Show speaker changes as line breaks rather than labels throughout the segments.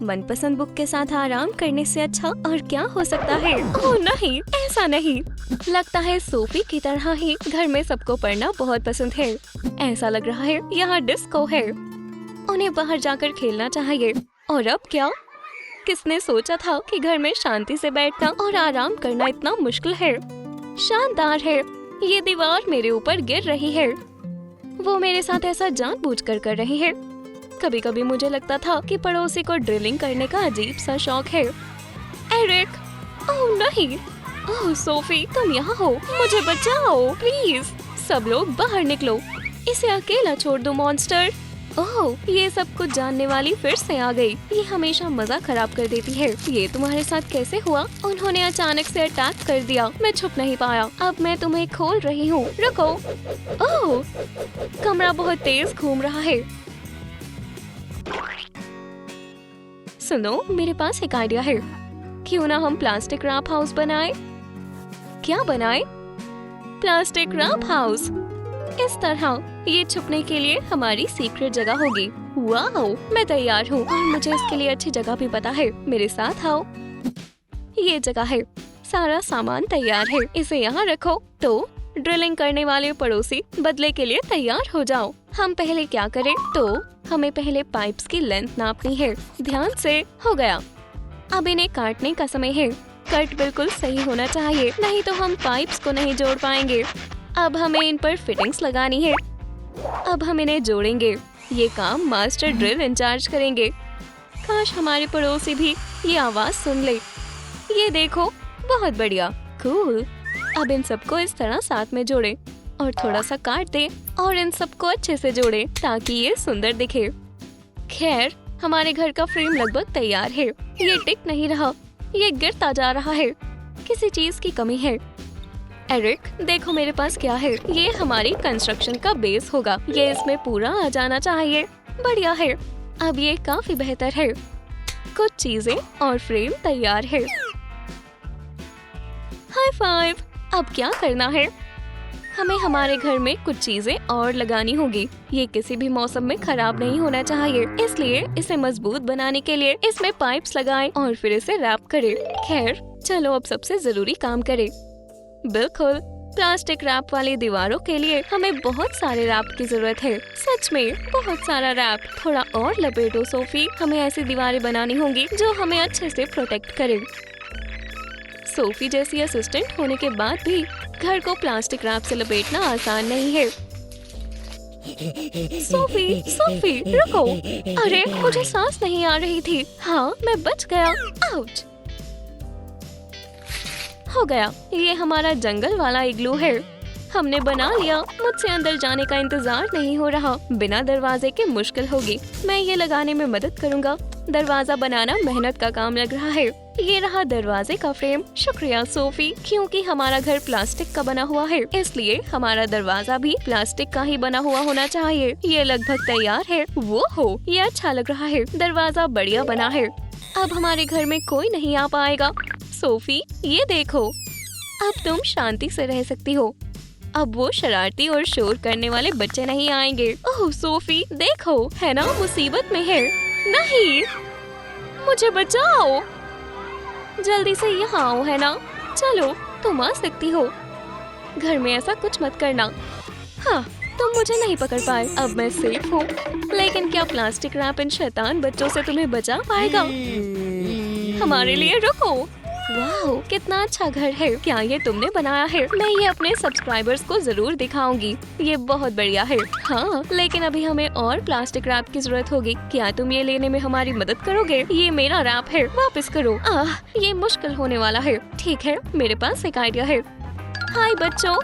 मनपसंद बुक के साथ आराम करने से अच्छा और क्या हो सकता है। ओह नहीं, ऐसा नहीं। लगता है सोफी की तरह ही घर में सबको पढ़ना बहुत पसंद है। ऐसा लग रहा है यहाँ डिस्को है। उन्हें बाहर जाकर खेलना चाहिए। और अब क्या? किसने सोचा था कि घर में शांति से बैठना और आराम करना इतना मुश्किल है। शानदार है। ये दीवार मेरे ऊपर गिर रही है। वो मेरे साथ ऐसा जानबूझकर कर रही है। कभी कभी मुझे लगता था कि पड़ोसी को ड्रिलिंग करने का अजीब सा शौक है। एरिक! ओह नहीं! ओह सोफी, तुम यहाँ हो, मुझे बचाओ प्लीज। सब लोग बाहर निकलो, इसे अकेला छोड़ दो मॉन्स्टर। ओह, ये सब कुछ जानने वाली फिर से आ गई। ये हमेशा मजा खराब कर देती है। ये तुम्हारे साथ कैसे हुआ? उन्होंने अचानक से अटैक कर दिया। मैं छुप नहीं पाया। अब मैं तुम्हें खोल रही हूँ। रुको। ओह, कमरा बहुत तेज घूम रहा है। सुनो, मेरे पास एक आइडिया है। क्यों ना हम प्लास्टिक रैप हाउस बनाए? क्या बनाए? Plastic wrap house. इस तरह ये छुपने के लिए हमारी सीक्रेट जगह होगी। वाओ, मैं तैयार हूँ और मुझे इसके लिए अच्छी जगह भी पता है। मेरे साथ आओ। ये जगह है। सारा सामान तैयार है। इसे यहाँ रखो। तो ड्रिलिंग करने वाले पड़ोसी बदले के लिए तैयार हो जाओ। हम पहले क्या करें? तो हमें पहले पाइप्स की लेंथ नापनी है। ध्यान से। हो गया। अब इन्हें काटने का समय है। कट बिल्कुल सही होना चाहिए, नहीं तो हम पाइप्स को नहीं जोड़ पाएंगे। अब हमें इन पर फिटिंग्स लगानी है। अब हम इन्हें जोड़ेंगे। ये काम मास्टर ड्रिल इंचार्ज करेंगे। काश हमारे पड़ोसी भी ये आवाज सुन ले। ये देखो, बहुत बढ़िया, कूल। अब इन सबको इस तरह साथ में जोड़े और थोड़ा सा काट दे और इन सबको अच्छे से जोड़े ताकि ये सुंदर दिखे। खैर, हमारे घर का फ्रेम लगभग तैयार है। ये टिक नहीं रहा, ये गिरता जा रहा है। किसी चीज की कमी है। एरिक, देखो मेरे पास क्या है। ये हमारी कंस्ट्रक्शन का बेस होगा। ये इसमें पूरा आ जाना चाहिए। बढ़िया है। अब ये काफी बेहतर है। कुछ चीजें और फ्रेम तैयार है। High five. अब क्या करना है? हमें हमारे घर में कुछ चीजें और लगानी होगी। ये किसी भी मौसम में खराब नहीं होना चाहिए, इसलिए इसे मजबूत बनाने के लिए इसमें पाइप्स लगाएं और फिर इसे रैप करें। खैर, चलो अब सबसे जरूरी काम करें। बिल्कुल, प्लास्टिक रैप वाली दीवारों के लिए हमें बहुत सारे रैप की जरूरत है। सच में बहुत सारा रैप। थोड़ा और लपेटो सोफी। हमें ऐसी दीवारें बनानी होंगी जो हमें अच्छे से प्रोटेक्ट करे। सोफी जैसी असिस्टेंट होने के बाद भी घर को प्लास्टिक रैप से लपेटना आसान नहीं है। सोफी, सोफी, रुको। अरे, मुझे सांस नहीं आ रही थी। हाँ, मैं बच गया। आउच। हो गया। ये हमारा जंगल वाला इग्लू है। हमने बना लिया। मुझसे अंदर जाने का इंतजार नहीं हो रहा। बिना दरवाजे के मुश्किल होगी। मैं ये लगाने में मदद करूँगा। दरवाजा बनाना मेहनत का काम लग रहा है। ये रहा दरवाजे का फ्रेम। शुक्रिया सोफी, क्योंकि हमारा घर प्लास्टिक का बना हुआ है, इसलिए हमारा दरवाजा भी प्लास्टिक का ही बना हुआ होना चाहिए। ये लगभग तैयार है। वो हो, ये अच्छा लग रहा है। दरवाजा बढ़िया बना है। अब हमारे घर में कोई नहीं आ पाएगा। सोफी, ये देखो, अब तुम शांति से रह सकती हो। अब वो शरारती और शोर करने वाले बच्चे नहीं आएंगे। ओह सोफी, देखो, है ना मुसीबत में है। नहीं, मुझे बचाओ। जल्दी से यहाँ आओ, है ना? चलो, तुम आ सकती हो। घर में ऐसा कुछ मत करना। हाँ, तुम मुझे नहीं पकड़ पाए। अब मैं सेफ हूँ। लेकिन क्या प्लास्टिक रैप इन शैतान बच्चों से तुम्हें बचा पाएगा? हमारे लिए रुको। वाह, कितना अच्छा घर है। क्या ये तुमने बनाया है? मैं ये अपने सब्सक्राइबर्स को जरूर दिखाऊंगी। ये बहुत बढ़िया है। हाँ, लेकिन अभी हमें और प्लास्टिक रैप की जरूरत होगी। क्या तुम ये लेने में हमारी मदद करोगे? ये मेरा रैप है, वापस करो। ये मुश्किल होने वाला है। ठीक है, मेरे पास एक आइडिया है। हाय बच्चों।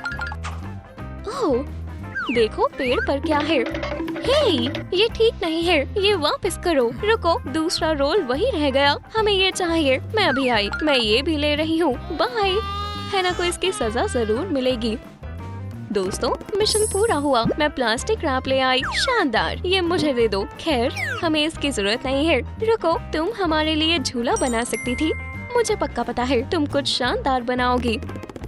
ओह, देखो पेड़ पर क्या है। हे, ये ठीक नहीं है। ये वापस करो। रुको, दूसरा रोल वही रह गया। हमें ये चाहिए। मैं अभी आई। मैं ये भी ले रही हूँ। बाय। है ना, को इसकी सजा जरूर मिलेगी। दोस्तों, मिशन पूरा हुआ। मैं प्लास्टिक रैप ले आई। शानदार, ये मुझे दे दो। खैर, हमें इसकी जरूरत नहीं है। रुको, तुम हमारे लिए झूला बना सकती थी। मुझे पक्का पता है तुम कुछ शानदार बनाओगी।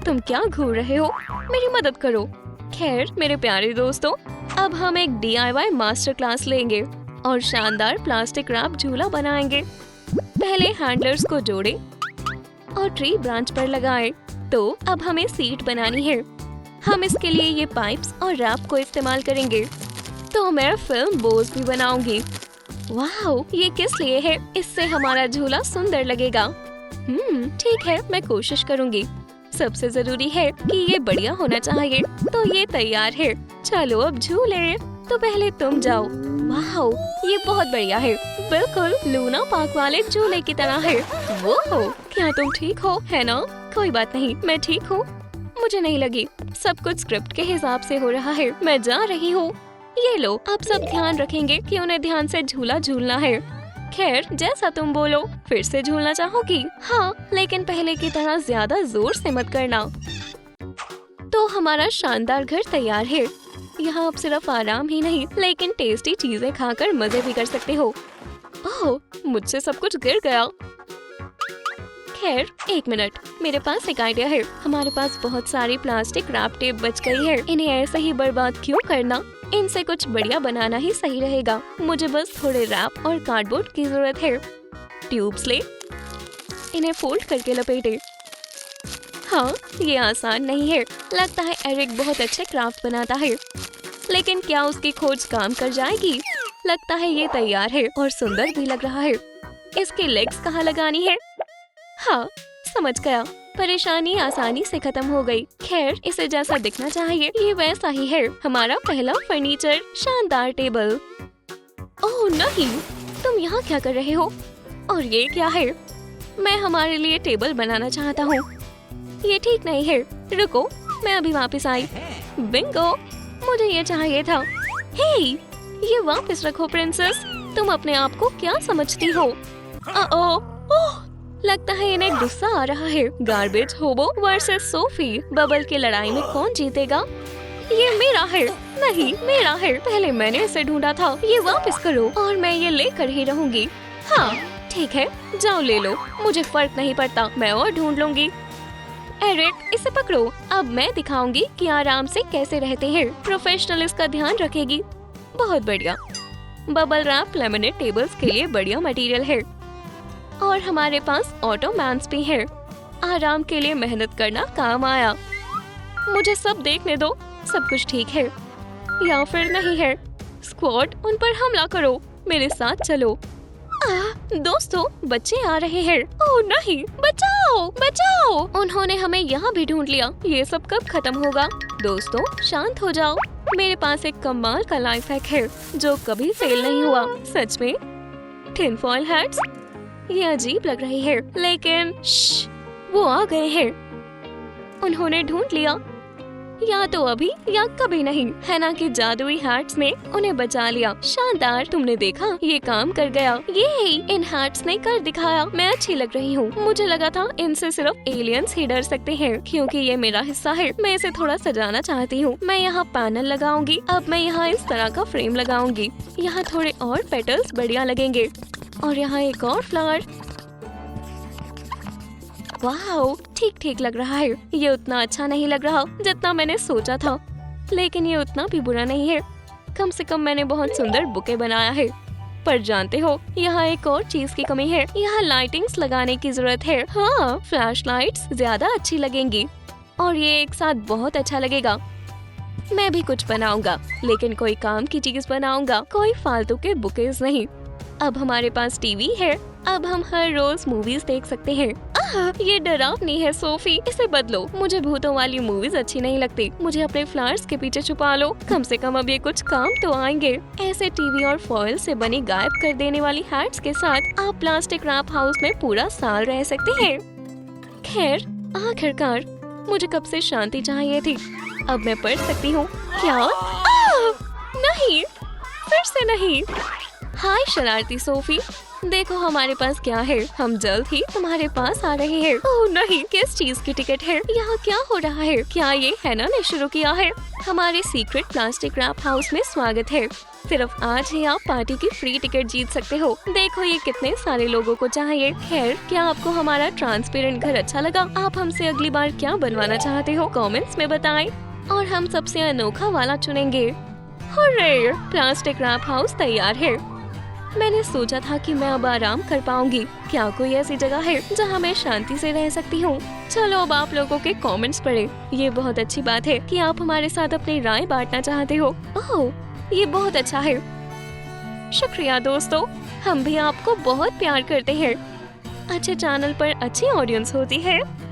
तुम क्या घूर रहे हो? मेरी मदद करो। खैर मेरे प्यारे दोस्तों, अब हम एक DIY मास्टर क्लास लेंगे और शानदार प्लास्टिक रैप झूला बनाएंगे। पहले हैंडलर्स को जोड़े और ट्री ब्रांच पर लगाए। तो अब हमें सीट बनानी है। हम इसके लिए ये पाइप्स और रैप को इस्तेमाल करेंगे। तो मैं फिल्म बोस भी बनाऊंगी। वाह, ये किस लिए है? इससे हमारा झूला सुंदर लगेगा। ठीक है, मैं कोशिश करूंगी। सबसे जरूरी है कि ये बढ़िया होना चाहिए। तो ये तैयार है। चलो अब झूले। तो पहले तुम जाओ। वाह, ये बहुत बढ़िया है। बिल्कुल लूना पार्क वाले झूले की तरह है। वो क्या तुम ठीक हो? है ना? कोई बात नहीं, मैं ठीक हूँ। मुझे नहीं लगी। सब कुछ स्क्रिप्ट के हिसाब से हो रहा है। मैं जा रही हूँ। ये लो, अब सब ध्यान रखेंगे कि उन्हें ध्यान से झूला झूलना है। खैर, जैसा तुम बोलो। फिर से झूलना चाहोगी? हाँ, लेकिन पहले की तरह ज्यादा जोर से मत करना। तो हमारा शानदार घर तैयार है। यहाँ आप सिर्फ आराम ही नहीं, लेकिन टेस्टी चीजें खाकर मजे भी कर सकते हो। ओह, मुझसे सब कुछ गिर गया। खैर, एक मिनट, मेरे पास एक आइडिया है। हमारे पास बहुत सारी प्लास्टिक रैप टेप बच गई है। इन्हें ऐसे ही बर्बाद क्यों करना? इनसे कुछ बढ़िया बनाना ही सही रहेगा। मुझे बस थोड़े रैप और कार्डबोर्ड की जरूरत है। ट्यूब्स ले, इन्हें फोल्ड करके लपेटे। हाँ, ये आसान नहीं है। लगता है एरिक बहुत अच्छे क्राफ्ट बनाता है, लेकिन क्या उसकी खोज काम कर जाएगी? लगता है ये तैयार है और सुंदर भी लग रहा है। इसकी लेग्स कहाँ लगानी है? हाँ, समझ गया। परेशानी आसानी से खत्म हो गई। खैर, इसे जैसा दिखना चाहिए ये वैसा ही है। हमारा पहला फर्नीचर, शानदार टेबल। ओह नहीं, तुम यहाँ क्या कर रहे हो? और ये क्या है? मैं हमारे लिए टेबल बनाना चाहता हूँ। ये ठीक नहीं है। रुको, मैं अभी वापस आई। बिंगो, मुझे ये चाहिए था। हे, ये वापस रखो प्रिंसेस। तुम अपने आप को क्या समझती हो? ओह, लगता है इन्हें गुस्सा आ रहा है। गार्बेज होबो वर्सेस सोफी। बबल की लड़ाई में कौन जीतेगा? ये मेरा है। नहीं, मेरा है। पहले मैंने इसे ढूंढा था। ये वापस करो और मैं ये लेकर ही रहूंगी। हाँ, ठीक है, जाओ ले लो। मुझे फर्क नहीं पड़ता, मैं और ढूंढ लूंगी। एरिक, इसे पकड़ो। अब मैं दिखाऊंगी कि आराम से कैसे रहते हैं। प्रोफेशनल इसका ध्यान रखेगी। बहुत बढ़िया। बबल रैप लेमिनेट टेबल्स के लिए बढ़िया मटेरियल है। और हमारे पास ऑटोमैन्स भी है। आराम के लिए मेहनत करना काम आया। मुझे सब देखने दो। सब कुछ ठीक है या फिर नहीं है। स्क्वाड, उन पर हमला करो। मेरे साथ चलो। दोस्तों, बच्चे आ रहे हैं। ओह नहीं, बचाओ बचाओ। उन्होंने हमें यहाँ भी ढूंढ लिया। ये सब कब खत्म होगा? दोस्तों, शांत हो जाओ। मेरे पास एक कमाल का लाइफ हैक है जो कभी फेल नहीं हुआ। सच में। टिन फॉइल हैट्स, ये अजीब लग रही है, लेकिन वो आ गए हैं। उन्होंने ढूंढ लिया। या तो अभी या कभी नहीं, है ना कि जादुई हैट्स ने उन्हें बचा लिया। शानदार, तुमने देखा, ये काम कर गया। ये इन हैट्स ने कर दिखाया। मैं अच्छी लग रही हूँ। मुझे लगा था इनसे सिर्फ एलियंस ही डर सकते हैं, क्योंकि ये मेरा हिस्सा है। मैं इसे थोड़ा सजाना चाहती हूँ। मैं यहाँ पैनल लगाऊंगी। अब मैं यहाँ इस तरह का फ्रेम लगाऊंगी। यहाँ थोड़े और पेटल्स बढ़िया लगेंगे और यहाँ एक और फ्लावर। वाह, ठीक ठीक लग रहा है। ये उतना अच्छा नहीं लग रहा जितना मैंने सोचा था, लेकिन ये उतना भी बुरा नहीं है। कम से कम मैंने बहुत सुंदर बुके बनाया है। पर जानते हो, यहाँ एक और चीज की कमी है। यहाँ लाइटिंग्स लगाने की जरूरत है। हाँ, फ्लैश लाइट्स ज्यादा अच्छी लगेंगी और ये एक साथ बहुत अच्छा लगेगा। मैं भी कुछ बनाऊंगा, लेकिन कोई काम की चीज बनाऊंगा, कोई फालतू के बुकेज नहीं। अब हमारे पास टीवी है। अब हम हर रोज मूवीज देख सकते हैं। ये डरावनी है सोफी, इसे बदलो। मुझे भूतों वाली मूवीज अच्छी नहीं लगती। मुझे अपने फ्लावर्स के पीछे छुपा लो। कम से कम अब ये कुछ काम तो आएंगे। ऐसे टीवी और फॉइल से बनी गायब कर देने वाली हैट्स के साथ आप प्लास्टिक रैप हाउस में पूरा साल रह सकते हैं। खैर, आखिरकार मुझे कब से शांति चाहिए थी। अब मैं पढ़ सकती हूँ। क्या? नहीं, फिर से नहीं। हाय शरारती सोफी, देखो हमारे पास क्या है। हम जल्द ही तुम्हारे पास आ रहे हैं। ओह नहीं, किस चीज की टिकट है? यहाँ क्या हो रहा है? क्या ये हैना ने शुरू किया है? हमारे सीक्रेट प्लास्टिक रैप हाउस में स्वागत है। सिर्फ आज ही आप पार्टी की फ्री टिकट जीत सकते हो। देखो ये कितने सारे लोगों को चाहिए। खैर, क्या आपको हमारा ट्रांसपेरेंट घर अच्छा लगा? आप हमसे अगली बार क्या बनवाना चाहते हो कमेंट्स में बताएं और हम सबसे अनोखा वाला चुनेंगे। हुर्रे! प्लास्टिक रैप हाउस तैयार है। मैंने सोचा था कि मैं अब आराम कर पाऊंगी। क्या कोई ऐसी जगह है जहाँ मैं शांति से रह सकती हूँ? चलो अब आप लोगों के कमेंट्स पढ़ें। ये बहुत अच्छी बात है कि आप हमारे साथ अपनी राय बांटना चाहते हो। ओह, ये बहुत अच्छा है। शुक्रिया दोस्तों, हम भी आपको बहुत प्यार करते हैं। अच्छे चैनल पर अच्छी ऑडियंस होती है।